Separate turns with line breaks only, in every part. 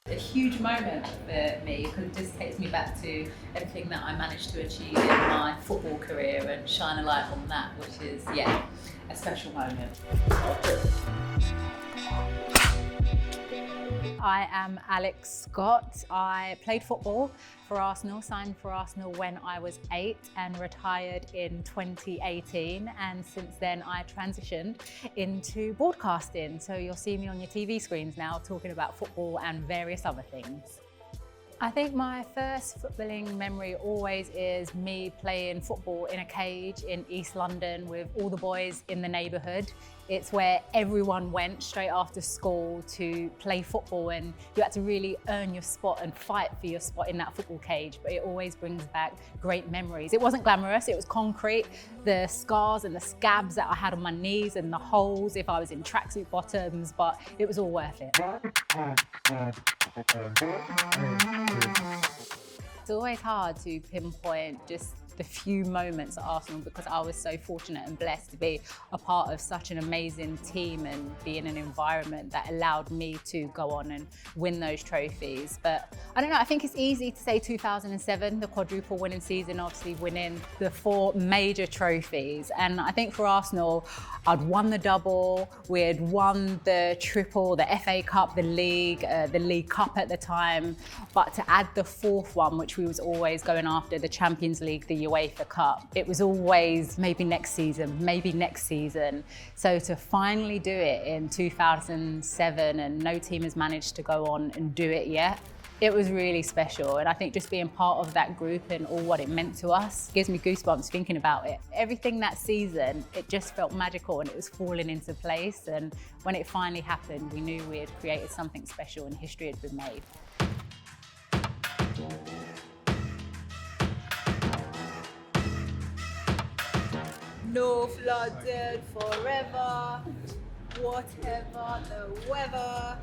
A huge moment for me because it just takes me back to everything that I managed to achieve in my football career and shine a light on that, which is, yeah, a special moment. I am Alex Scott. I played football for Arsenal, signed for Arsenal when I was 8 and retired in 2018. And since then I transitioned into broadcasting. So you'll see me on your TV screens now talking about football and various other things. I think my first footballing memory always is me playing football in a cage in East London with all the boys in the neighbourhood. It's where everyone went straight after school to play football, and you had to really earn your spot and fight for your spot in that football cage, but it always brings back great memories. It wasn't glamorous, it was concrete. The scars and the scabs that I had on my knees and the holes if I was in tracksuit bottoms, but it was all worth it. It's always hard to pinpoint just the few moments at Arsenal because I was so fortunate and blessed to be a part of such an amazing team and be in an environment that allowed me to go on and win those trophies. But I don't know, I think it's easy to say 2007, the quadruple winning season, obviously winning the 4 major trophies. And I think for Arsenal, I'd won the double, we had won the triple, the FA Cup, the League Cup at the time. But to add the 4th one, which we was always going after, the Champions League, the UEFA Cup, it was always maybe next season. So to finally do it in 2007 and no team has managed to go on and do it yet, it was really special. And I think just being part of that group and all what it meant to us gives me goosebumps thinking about it. Everything that season, it just felt magical and it was falling into place. And when it finally happened, we knew we had created something special and history had been made. North London forever, whatever the weather.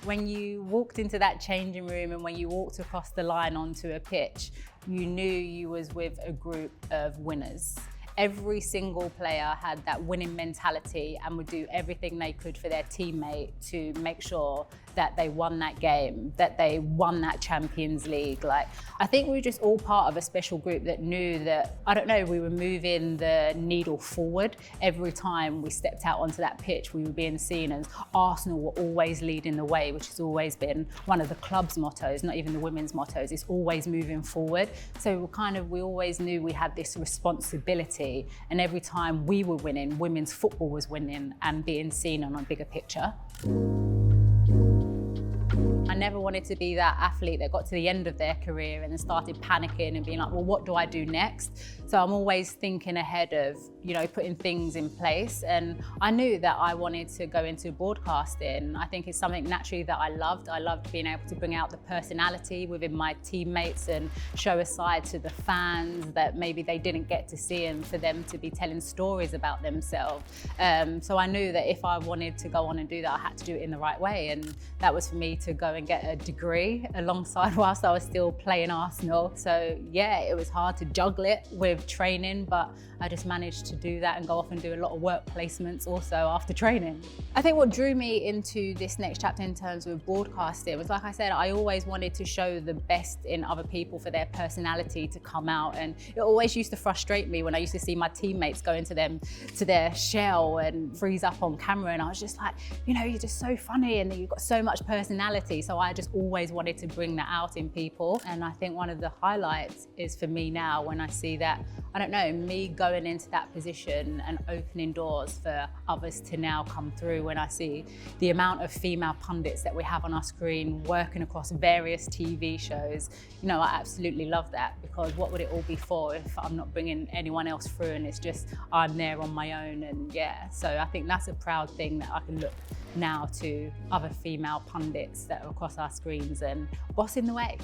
When you walked into that changing room and when you walked across the line onto a pitch, you knew you was with a group of winners. Every single player had that winning mentality and would do everything they could for their teammate to make sure that they won that game, that they won that Champions League. Like, I think we were just all part of a special group that knew that, I don't know, we were moving the needle forward. Every time we stepped out onto that pitch, we were being seen as Arsenal were always leading the way, which has always been one of the club's mottos, not even the women's mottos. It's always moving forward. So we always knew we had this responsibility, and every time we were winning, women's football was winning and being seen on a bigger picture. I never wanted to be that athlete that got to the end of their career and then started panicking and being like, well, what do I do next? So I'm always thinking ahead of, putting things in place. And I knew that I wanted to go into broadcasting. I think it's something naturally that I loved. I loved being able to bring out the personality within my teammates and show a side to the fans that maybe they didn't get to see, and for them to be telling stories about themselves. So I knew that if I wanted to go on and do that, I had to do it in the right way. And that was for me to go and get a degree alongside whilst I was still playing Arsenal. So yeah, it was hard to juggle it with training, but I just managed to do that and go off and do a lot of work placements also after training. I think what drew me into this next chapter in terms of broadcasting was, like I said, I always wanted to show the best in other people for their personality to come out. And it always used to frustrate me when I used to see my teammates go into their shell and freeze up on camera. And I was just like, you're just so funny and you've got so much personality. So I just always wanted to bring that out in people. And I think one of the highlights is for me now when I see that, I don't know, me going into that position and opening doors for others to now come through, when I see the amount of female pundits that we have on our screen working across various TV shows. I absolutely love that, because what would it all be for if I'm not bringing anyone else through and it's just I'm there on my own? And yeah, so I think that's a proud thing that I can look now to other female pundits that are across our screens and bossing the way.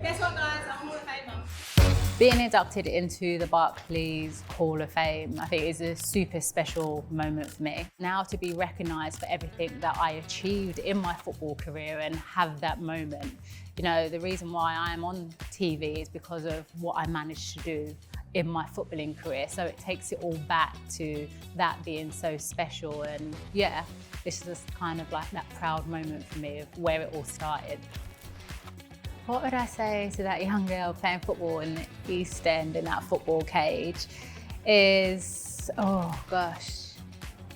Guess what, guys? I'm Hall of Famer. Being inducted into the Barclays Hall of Fame, I think, is a super special moment for me. Now to be recognised for everything that I achieved in my football career and have that moment. The reason why I am on TV is because of what I managed to do in my footballing career. So it takes it all back to that being so special. And yeah, this is kind of like that proud moment for me of where it all started. What would I say to that young girl playing football in the East End in that football cage is, oh gosh,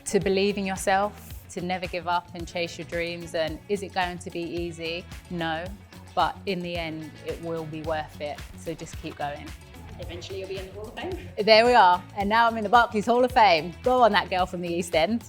to believe in yourself, to never give up and chase your dreams. And is it going to be easy? No, but in the end, it will be worth it. So just keep going.
Eventually you'll be in the Hall of Fame.
There we are. And now I'm in the Barclays Hall of Fame. Go on, that girl from the East End.